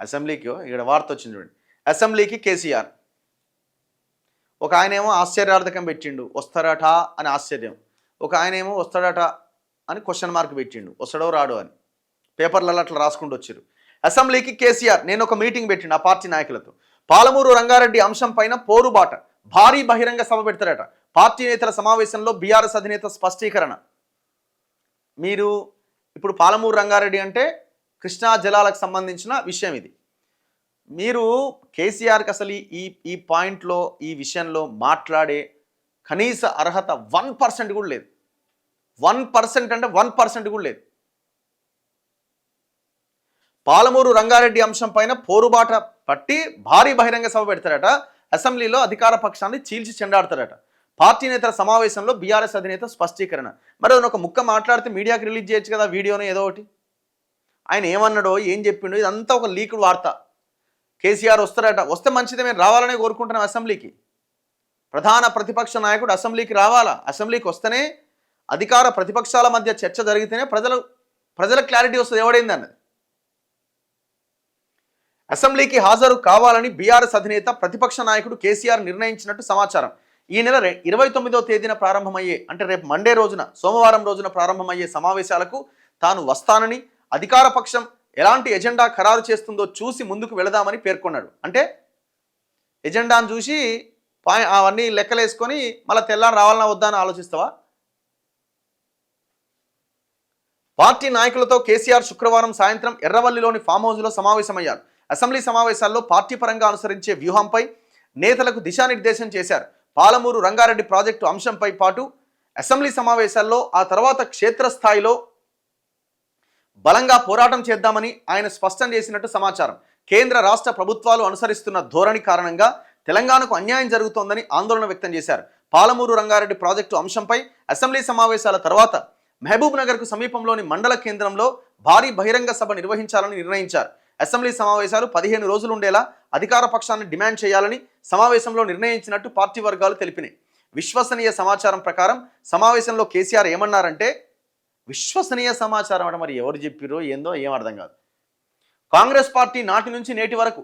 అసెంబ్లీకి ఇక్కడ వార్త వచ్చింది చూడండి. అసెంబ్లీకి కేసీఆర్. ఒక ఆయనేమో ఆశ్చర్యార్థకం పెట్టిండు, వస్తారట అని ఆశ్చర్యం. ఒక ఆయనేమో వస్తాడట అని క్వశ్చన్ మార్క్ పెట్టిండు, వస్తాడో రాడో అని. పేపర్లలో అట్లా రాసుకుంటూ వచ్చారు. అసెంబ్లీకి కేసీఆర్ నేను ఒక మీటింగ్ పెట్టిండు ఆ పార్టీ నాయకులతో. పాలమూరు రంగారెడ్డి అంశం పైన పోరుబాట, భారీ బహిరంగ సభ పెడతారట. పార్టీ నేతల సమావేశంలో బీఆర్ఎస్ అధినేత స్పష్టీకరణ. మీరు ఇప్పుడు పాలమూరు రంగారెడ్డి అంటే కృష్ణా జలాలకు సంబంధించిన విషయం ఇది. మీరు కేసీఆర్కి అసలు ఈ పాయింట్లో ఈ విషయంలో మాట్లాడే కనీస అర్హత 1% కూడా లేదు. 1% అంటే 1% కూడా లేదు. పాలమూరు రంగారెడ్డి అంశం పైన పోరుబాట పట్టి భారీ బహిరంగ సభ పెడతారట. అసెంబ్లీలో అధికార పక్షాన్ని చీల్చి చెండాడతారట. పార్టీ నేతల సమావేశంలో బీఆర్ఎస్ అధినేత స్పష్టీకరణ. మరి ఒక ముక్క మాట్లాడితే మీడియాకి రిలీజ్ చేయొచ్చు కదా, వీడియోని ఏదో ఒకటి. ఆయన ఏమన్నాడో ఏం చెప్పిండో ఇదంతా ఒక లీక్డ్ వార్త. కేసీఆర్ వస్తారట, వస్తే మంచిదే, మేము రావాలనే కోరుకుంటున్నాం. అసెంబ్లీకి ప్రధాన ప్రతిపక్ష నాయకుడు అసెంబ్లీకి రావాలా. అసెంబ్లీకి వస్తేనే అధికార ప్రతిపక్షాల మధ్య చర్చ జరిగితేనే ప్రజల క్లారిటీ వస్తుంది ఎవడైంది అన్నది. అసెంబ్లీకి హాజరు కావాలని బీఆర్ఎస్ అధినేత ప్రతిపక్ష నాయకుడు కేసీఆర్ నిర్ణయించినట్టు సమాచారం. ఈ నెల 29వ తేదీన ప్రారంభమయ్యే, అంటే రేపు మండే రోజున, సోమవారం రోజున ప్రారంభమయ్యే సమావేశాలకు తాను వస్తానని, అధికార పక్షం ఎలాంటి ఎజెండా ఖరారు చేస్తుందో చూసి ముందుకు వెళదామని పేర్కొన్నాడు. అంటే ఎజెండాను చూసి అవన్నీ లెక్కలేసుకొని మళ్ళీ తెల్లారి రావాలన్నా వద్దా అని ఆలోచిస్తావా? పార్టీ నాయకులతో కేసీఆర్ శుక్రవారం సాయంత్రం ఎర్రవల్లిలోని ఫామ్ హౌస్లో సమావేశమయ్యారు. అసెంబ్లీ సమావేశాల్లో పార్టీ పరంగా అనుసరించే వ్యూహంపై నేతలకు దిశానిర్దేశం చేశారు. పాలమూరు రంగారెడ్డి ప్రాజెక్టు అంశంపై పాటు అసెంబ్లీ సమావేశాల్లో ఆ తర్వాత క్షేత్రస్థాయిలో బలంగా పోరాటం చేద్దామని ఆయన స్పష్టం చేసినట్టు సమాచారం. కేంద్ర రాష్ట్ర ప్రభుత్వాలు అనుసరిస్తున్న ధోరణి కారణంగా తెలంగాణకు అన్యాయం జరుగుతోందని ఆందోళన వ్యక్తం చేశారు. పాలమూరు రంగారెడ్డి ప్రాజెక్టు అంశంపై అసెంబ్లీ సమావేశాల తర్వాత మహబూబ్ నగర్కు సమీపంలోని మండల కేంద్రంలో భారీ బహిరంగ సభ నిర్వహించాలని నిర్ణయించారు. అసెంబ్లీ సమావేశాలు 15 రోజులు ఉండేలా అధికార పక్షాన్ని డిమాండ్ చేయాలని సమావేశంలో నిర్ణయించినట్టు పార్టీ వర్గాలు తెలిపినాయి. విశ్వసనీయ సమాచారం ప్రకారం సమావేశంలో కేసీఆర్ ఏమన్నారంటే, విశ్వసనీయ సమాచారం అంటే మరి ఎవరు చెప్పిరో ఏందో ఏం అర్థం కాదు. కాంగ్రెస్ పార్టీ నాటి నుంచి నేటి వరకు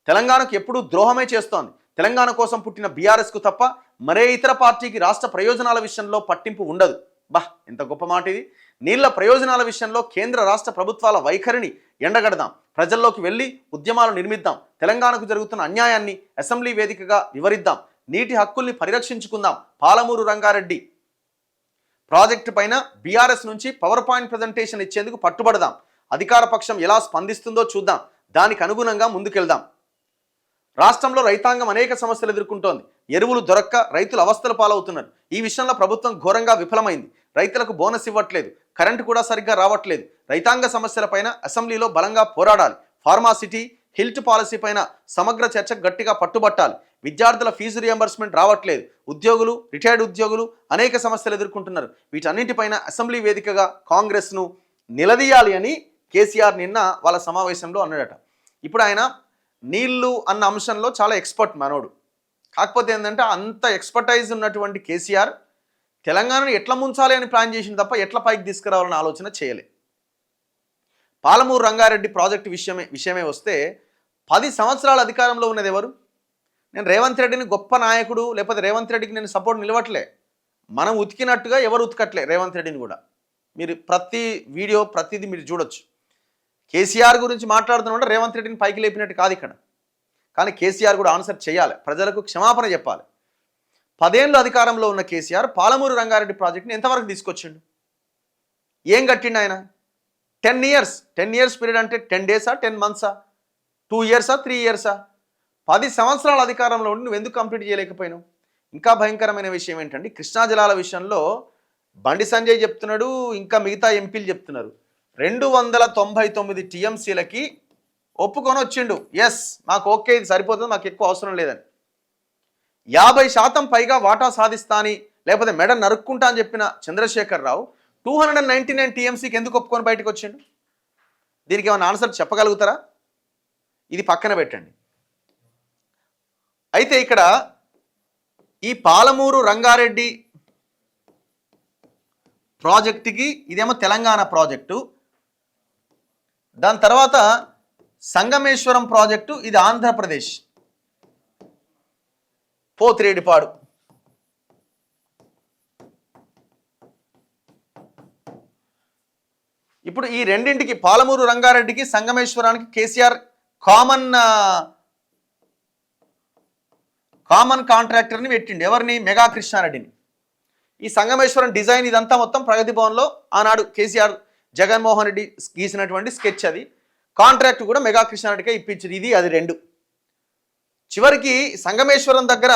తెలంగాణకు ఎప్పుడూ ద్రోహమే చేస్తోంది. తెలంగాణ కోసం పుట్టిన బీఆర్ఎస్కు తప్ప మరే ఇతర పార్టీకి రాష్ట్ర ప్రయోజనాల విషయంలో పట్టింపు ఉండదు. ఎంత గొప్ప మాట ఇది. నీళ్ల ప్రయోజనాల విషయంలో కేంద్ర రాష్ట్ర ప్రభుత్వాల వైఖరిని ఎండగడదాం, ప్రజల్లోకి వెళ్ళి ఉద్యమాలు నిర్మిద్దాం, తెలంగాణకు జరుగుతున్న అన్యాయాన్ని అసెంబ్లీ వేదికగా వివరిద్దాం, నీటి హక్కుల్ని పరిరక్షించుకుందాం, పాలమూరు రంగారెడ్డి ప్రాజెక్టు పైన బీఆర్ఎస్ నుంచి పవర్ పాయింట్ ప్రజెంటేషన్ ఇచ్చేందుకు పట్టుబడదాం, అధికార పక్షం ఎలా స్పందిస్తుందో చూద్దాం, దానికి అనుగుణంగా ముందుకెళ్దాం. రాష్ట్రంలో రైతాంగం అనేక సమస్యలు ఎదుర్కొంటోంది. ఎరువులు దొరక్క రైతులు అవస్థలు పాలవుతున్నారు. ఈ విషయంలో ప్రభుత్వం ఘోరంగా విఫలమైంది. రైతులకు బోనస్ ఇవ్వట్లేదు, కరెంటు కూడా సరిగ్గా రావట్లేదు. రైతాంగ సమస్యలపైన అసెంబ్లీలో బలంగా పోరాడాలి. ఫార్మాసిటీ హిల్ట్ పాలసీ పైన సమగ్ర చర్చకు గట్టిగా పట్టుబట్టాలి. విద్యార్థుల ఫీజు రియంబర్స్మెంట్ రావట్లేదు. ఉద్యోగులు, రిటైర్డ్ ఉద్యోగులు అనేక సమస్యలు ఎదుర్కొంటున్నారు. వీటన్నింటిపైన అసెంబ్లీ వేదికగా కాంగ్రెస్ను నిలదీయాలి అని కేసీఆర్ నిన్న వాళ్ళ సమావేశంలో అన్నాడట. ఇప్పుడు ఆయన నీళ్లు అన్న అంశంలో చాలా ఎక్స్పర్ట్ మనోడు. కాకపోతే ఏంటంటే అంత ఎక్స్పర్టైజ్ ఉన్నటువంటి కేసీఆర్ తెలంగాణను ఎట్లా ముంచాలి అని ప్లాన్ చేసింది తప్ప ఎట్లా పైకి తీసుకురావాలని ఆలోచన చేయలే. పాలమూరు రంగారెడ్డి ప్రాజెక్టు విషయమే వస్తే 10 సంవత్సరాల అధికారంలో ఉన్నది ఎవరు? నేను రేవంత్ రెడ్డిని గొప్ప నాయకుడు, లేకపోతే రేవంత్ రెడ్డికి నేను సపోర్ట్ నిలవట్లే. మనం ఉతికినట్టుగా ఎవరు ఉతకట్లే రేవంత్ రెడ్డిని కూడా. మీరు ప్రతి వీడియో ప్రతిదీ మీరు చూడొచ్చు. కేసీఆర్ గురించి మాట్లాడుతున్నా రేవంత్ రెడ్డిని పైకి లేపినట్టు కాదు ఇక్కడ. కానీ కేసీఆర్ కూడా ఆన్సర్ చేయాలి, ప్రజలకు క్షమాపణ చెప్పాలి. 10 ఏళ్ళు అధికారంలో ఉన్న కేసీఆర్ పాలమూరు రంగారెడ్డి ప్రాజెక్టుని ఎంతవరకు తీసుకొచ్చిండు? ఏం కట్టిండు ఆయన? 10 ఇయర్స్ పీరియడ్ అంటే 10 డేసా, 10 మంత్సా, 2 ఇయర్సా, 3 ఇయర్సా? 10 సంవత్సరాల అధికారంలో ఉండి నువ్వు ఎందుకు కంప్లీట్ చేయలేకపోయినావు? ఇంకా భయంకరమైన విషయం ఏంటంటే, కృష్ణా జలాల విషయంలో బండి సంజయ్ చెప్తున్నాడు, ఇంకా మిగతా ఎంపీలు చెప్తున్నారు 299 టీఎంసీలకి ఒప్పుకొని వచ్చిండు. ఎస్, మాకు ఓకే, ఇది సరిపోతుంది, మాకు ఎక్కువ అవసరం లేదని. 50% పైగా వాటా సాధిస్తాని, లేకపోతే మెడ నరుక్కుంటా అని చెప్పిన చంద్రశేఖర్ రావు 299 టీఎంసీకి ఎందుకు ఒప్పుకొని బయటకు వచ్చిండు? దీనికి ఏమైనా ఆన్సర్ చెప్పగలుగుతారా? ఇది పక్కన పెట్టండి. అయితే ఇక్కడ ఈ పాలమూరు రంగారెడ్డి ప్రాజెక్టుకి ఇదేమో తెలంగాణ ప్రాజెక్టు. దాని తర్వాత సంగమేశ్వరం ప్రాజెక్టు ఇది ఆంధ్రప్రదేశ్, పోతిరెడ్డిపాడు. ఇప్పుడు ఈ రెండింటికి, పాలమూరు రంగారెడ్డికి సంగమేశ్వరానికి కేసీఆర్ కామన్ కాంట్రాక్టర్ని పెట్టిండు. ఎవరిని? మెగా కృష్ణారెడ్డిని. ఈ సంగమేశ్వరం డిజైన్ ఇదంతా మొత్తం ప్రగతి భవన్లో ఆనాడు కేసీఆర్ జగన్మోహన్ రెడ్డి గీసినటువంటి స్కెచ్. అది కాంట్రాక్ట్ కూడా మెగా కృష్ణారెడ్డికే ఇప్పించింది. ఇది అది రెండు. చివరికి సంగమేశ్వరం దగ్గర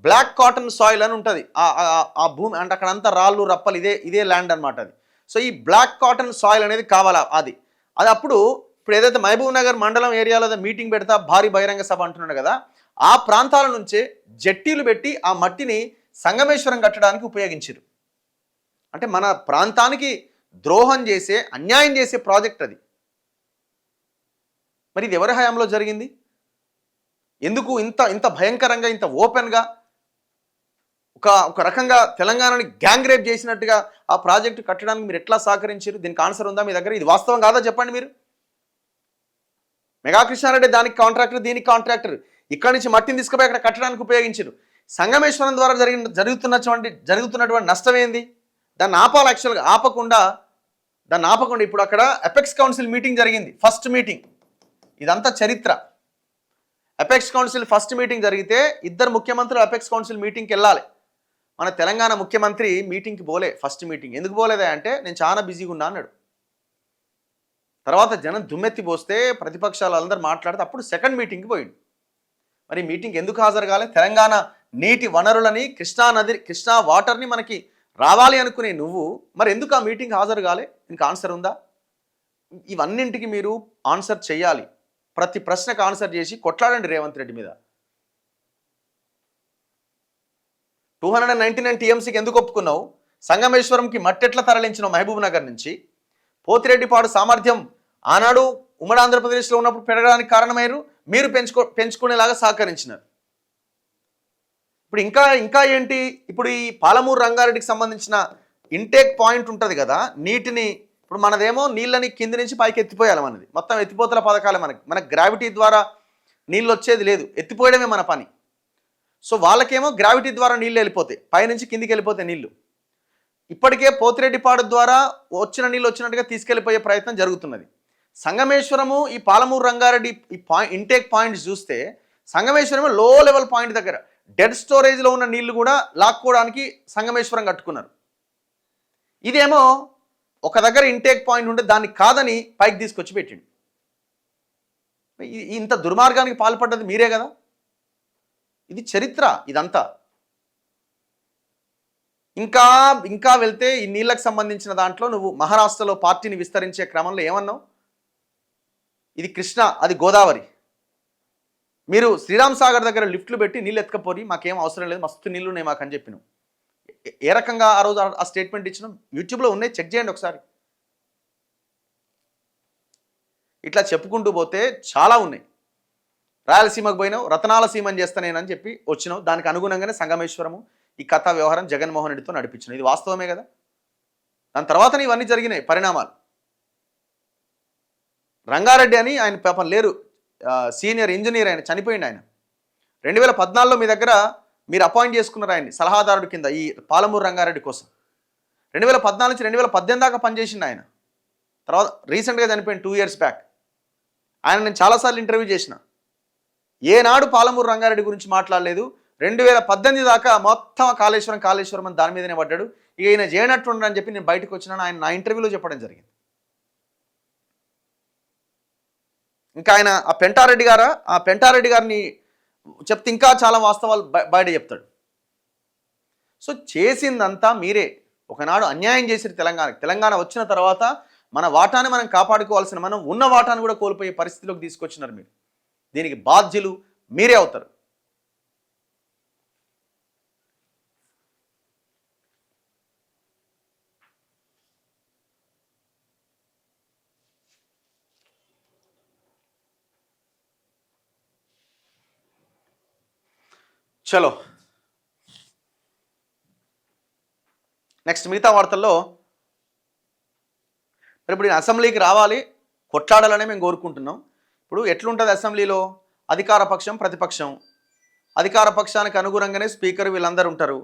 బ్లాక్ కాటన్ సాయిల్ అని ఉంటుంది. ఆ భూమి అంటే అక్కడంతా రాళ్ళు రప్పలు, ఇదే ల్యాండ్ అనమాట అది. సో ఈ బ్లాక్ కాటన్ సాయిల్ అనేది కావాలా అది అప్పుడు ఇప్పుడు ఏదైతే మహబూబ్ నగర్ మండలం ఏరియాలో మీటింగ్ పెడతా భారీ బహిరంగ సభ అంటున్నాడు కదా, ఆ ప్రాంతాల నుంచే జట్టీలు పెట్టి ఆ మట్టిని సంగమేశ్వరం కట్టడానికి ఉపయోగించారు. అంటే మన ప్రాంతానికి ద్రోహం చేసే, అన్యాయం చేసే ప్రాజెక్ట్ అది. మరి ఇది ఎవరి హయాంలో జరిగింది? ఎందుకు ఇంత భయంకరంగా, ఇంత ఓపెన్గా ఒక రకంగా తెలంగాణని గ్యాంగ్ రేప్ చేసినట్టుగా ఆ ప్రాజెక్టు కట్టడానికి మీరు ఎట్లా సహకరించారు? దీనికి ఆన్సర్ ఉందా మీ దగ్గర? ఇది వాస్తవం కాదా చెప్పండి మీరు. మెగా కృష్ణారెడ్డి దానికి కాంట్రాక్టర్, దీనికి కాంట్రాక్టర్. ఇక్కడి నుంచి మట్టిని తీసుకుపోయి అక్కడ కట్టడానికి ఉపయోగించారు. సంగమేశ్వరం ద్వారా జరుగుతున్నటువంటి నష్టం ఏంది? దాన్ని ఆపాలి. యాక్చువల్గా దాన్ని ఆపకుండా ఇప్పుడు అక్కడ అపెక్స్ కౌన్సిల్ మీటింగ్ జరిగింది, ఫస్ట్ మీటింగ్. ఇదంతా చరిత్ర. అపెక్స్ కౌన్సిల్ ఫస్ట్ మీటింగ్ జరిగితే ఇద్దరు ముఖ్యమంత్రులు అపెక్స్ కౌన్సిల్ మీటింగ్కి వెళ్ళాలి. మన తెలంగాణ ముఖ్యమంత్రి మీటింగ్కి పోలే. ఫస్ట్ మీటింగ్ ఎందుకు పోలేదా అంటే నేను చాలా బిజీగా ఉన్నా అన్నాడు. తర్వాత జనం దుమ్మెత్తి పోస్తే ప్రతిపక్షాలు అందరూ మాట్లాడితే అప్పుడు సెకండ్ మీటింగ్కి పోయిండు. మరి మీటింగ్ ఎందుకు హాజరు కాలే? తెలంగాణ నీటి వనరులని, కృష్ణా వాటర్ని మనకి రావాలి అనుకునే నువ్వు మరి ఎందుకు ఆ మీటింగ్ హాజరు కాలే? ఇంకా ఆన్సర్ ఉందా? ఇవన్నింటికి మీరు ఆన్సర్ చేయాలి. ప్రతి ప్రశ్నకు ఆన్సర్ చేసి కొట్లాడండి రేవంత్ రెడ్డి మీద. 299 టీఎంసీకి ఎందుకు ఒప్పుకున్నావు? సంగమేశ్వరంకి మట్టెట్లా తరలించినావు మహబూబ్ నగర్ నుంచి? పోతిరెడ్డిపాడు సామర్థ్యం ఆనాడు ఉమ్మడి ఆంధ్రప్రదేశ్లో ఉన్నప్పుడు పెరగడానికి కారణమయ్యారు, మీరు పెంచుకునేలాగా సహకరించినారు. ఇప్పుడు ఇంకా ఏంటి? ఇప్పుడు ఈ పాలమూరు రంగారెడ్డికి సంబంధించిన ఇంటేక్ పాయింట్ ఉంటుంది కదా, నీటిని ఇప్పుడు మనదేమో నీళ్ళని కింది నుంచి పైకి ఎత్తిపోయాలి. మనది మొత్తం ఎత్తిపోతల పథకాలే. మనకు గ్రావిటీ ద్వారా నీళ్ళు వచ్చేది లేదు, ఎత్తిపోయడమే మన పని. సో వాళ్ళకేమో గ్రావిటీ ద్వారా నీళ్ళు వెళ్ళిపోతాయి, పైనుంచి కిందికి వెళ్ళిపోతాయి నీళ్ళు. ఇప్పటికే పోతిరెడ్డిపాడు ద్వారా వచ్చిన నీళ్ళు వచ్చినట్టుగా తీసుకెళ్ళిపోయే ప్రయత్నం జరుగుతున్నది. సంగమేశ్వరము, ఈ పాలమూరు రంగారెడ్డి ఈ ఇంటేక్ పాయింట్స్ చూస్తే సంగమేశ్వరము లో లెవెల్ పాయింట్ దగ్గర డెడ్ స్టోరేజ్లో ఉన్న నీళ్లు కూడా లాక్కోవడానికి సంగమేశ్వరం కట్టుకున్నారు. ఇదేమో ఒక దగ్గర ఇంటేక్ పాయింట్ ఉంటే దాన్ని కాదని పైకి తీసుకొచ్చి పెట్టిండు. ఇంత దుర్మార్గానికి పాల్పడ్డది మీరే కదా. ఇది చరిత్ర ఇదంతా. ఇంకా వెళ్తే ఈ నీళ్ళకు సంబంధించిన దాంట్లో నువ్వు మహారాష్ట్రలో పార్టీని విస్తరించే క్రమంలో ఏమన్నావు? ఇది కృష్ణ, అది గోదావరి. మీరు శ్రీరామ్ సాగర్ దగ్గర లిఫ్ట్లు పెట్టి నీళ్ళు ఎత్తుకపోయి మాకేం అవసరం లేదు, మస్తు నీళ్ళు ఉన్నాయి మాకు అని చెప్పినావు. ఏ రకంగా ఆ రోజు ఆ స్టేట్మెంట్ ఇచ్చినాం? యూట్యూబ్లో ఉన్నాయి, చెక్ చేయండి ఒకసారి. ఇట్లా చెప్పుకుంటూ పోతే చాలా ఉన్నాయి. రాయలసీమకు పోయినావు, రతనాల సీమని చేస్తానేనని చెప్పి వచ్చినావు. దానికి అనుగుణంగానే సంగమేశ్వరము ఈ కథా వ్యవహారం జగన్మోహన్ రెడ్డితో నడిపించిన. ఇది వాస్తవమే కదా. దాని తర్వాత ఇవన్నీ జరిగినాయి పరిణామాలు. రంగారెడ్డి అని ఆయన పాపం లేరు, సీనియర్ ఇంజనీర్, ఆయన చనిపోయింది. ఆయన 2014లో మీ దగ్గర మీరు అపాయింట్ చేసుకున్నారు ఆయన్ని సలహాదారుడి కింద ఈ పాలమూరు రంగారెడ్డి కోసం. 2014 నుంచి 2018 దాకా పనిచేసింది ఆయన. తర్వాత రీసెంట్గా చనిపోయింది 2 years బ్యాక్. ఆయన నేను చాలాసార్లు ఇంటర్వ్యూ చేసిన. ఏనాడు పాలమూరు రంగారెడ్డి గురించి మాట్లాడలేదు. 2018 దాకా మొత్తం కాళేశ్వరం అని దాని మీదనే పడ్డాడు. ఇక ఈయన చేయనట్టుండని చెప్పి నేను బయటకు వచ్చినాను, ఆయన నా ఇంటర్వ్యూలో చెప్పడం జరిగింది. ఇంకా ఆయన ఆ పెంటారెడ్డి గారిని చెప్తే ఇంకా చాలా వాస్తవాలు బయట చెప్తాడు. సో చేసిందంతా మీరే. ఒకనాడు అన్యాయం చేసిరు తెలంగాణ వచ్చిన తర్వాత మన వాటాన్ని మనం కాపాడుకోవాల్సిన మనం ఉన్న వాటాన్ని కూడా కోల్పోయే పరిస్థితిలోకి తీసుకొచ్చినారు మీరు. దీనికి బాధ్యులు మీరే అవుతారు. చలో నెక్స్ట్ మిగతా వార్తల్లో, ఇప్పుడు అసెంబ్లీకి రావాలి, కొట్లాడాలనే మేము కోరుకుంటున్నాం. ఇప్పుడు ఎట్లుంటుంది అసెంబ్లీలో అధికార పక్షం ప్రతిపక్షం, అధికార పక్షానికి అనుగుణంగానే స్పీకర్ వీళ్ళందరూ ఉంటారు.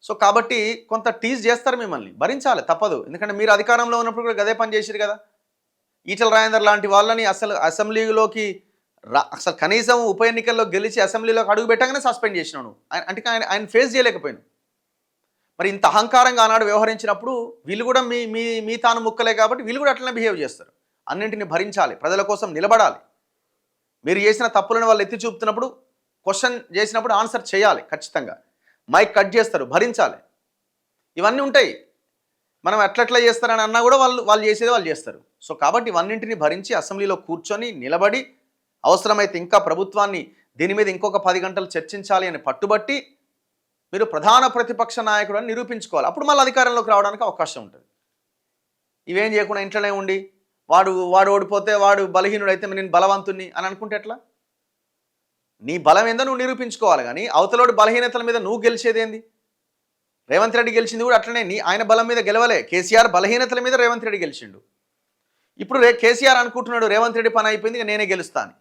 సో కాబట్టి కొంత టీజ్ చేస్తారు, మిమ్మల్ని భరించాలి, తప్పదు. ఎందుకంటే మీరు అధికారంలో ఉన్నప్పుడు కూడా గదే పని చేసిరు కదా. ఈటల రాజేందర్ లాంటి వాళ్ళని అసలు అసెంబ్లీలోకి అసలు కనీసం ఉప ఎన్నికల్లో గెలిచి అసెంబ్లీలోకి అడుగు పెట్టగానే సస్పెండ్ చేసినాను. అంటే ఆయన ఫేస్ చేయలేకపోయాను. మరి ఇంత అహంకారంగా ఆనాడు వ్యవహరించినప్పుడు వీళ్ళు కూడా మీ మీ మీ తాను ముక్కలే కాబట్టి వీళ్ళు కూడా అట్లనే బిహేవ్ చేస్తారు. అన్నింటిని భరించాలి, ప్రజల కోసం నిలబడాలి. మీరు చేసిన తప్పులను వాళ్ళు ఎత్తి చూపుతున్నప్పుడు, క్వశ్చన్ చేసినప్పుడు ఆన్సర్ చేయాలి ఖచ్చితంగా. మైక్ కట్ చేస్తారు, భరించాలి. ఇవన్నీ ఉంటాయి. మనం ఎట్లట్లా చేస్తారని అన్నా కూడా వాళ్ళు చేసేది వాళ్ళు చేస్తారు. సో కాబట్టి ఇవన్నింటిని భరించి అసెంబ్లీలో కూర్చొని నిలబడి, అవసరమైతే ఇంకా ప్రభుత్వాన్ని దీని మీద ఇంకొక 10 గంటలు చర్చించాలి అని పట్టుబట్టి మీరు ప్రధాన ప్రతిపక్ష నాయకుడు అని నిరూపించుకోవాలి. అప్పుడు మళ్ళీ అధికారంలోకి రావడానికి అవకాశం ఉంటుంది. ఇవేం చేయకుండా ఇంట్లోనే ఉండి వాడు ఓడిపోతే వాడు బలహీనుడైతే నేను బలవంతుణ్ణి అని అనుకుంటే ఎట్లా? నీ బలం ఏందో నువ్వు నిరూపించుకోవాలి. కానీ అవతలోడి బలహీనతల మీద నువ్వు గెలిచేదేంది? రేవంత్ రెడ్డి గెలిచింది కూడా అట్లనే, ఆయన బలం మీద గెలవలే. కేసీఆర్ బలహీనతల మీద రేవంత్ రెడ్డి గెలిచిండు. ఇప్పుడు కేసీఆర్ అనుకుంటున్నాడు రేవంత్ రెడ్డి పని అయిపోయింది, నేనే గెలుస్తాను.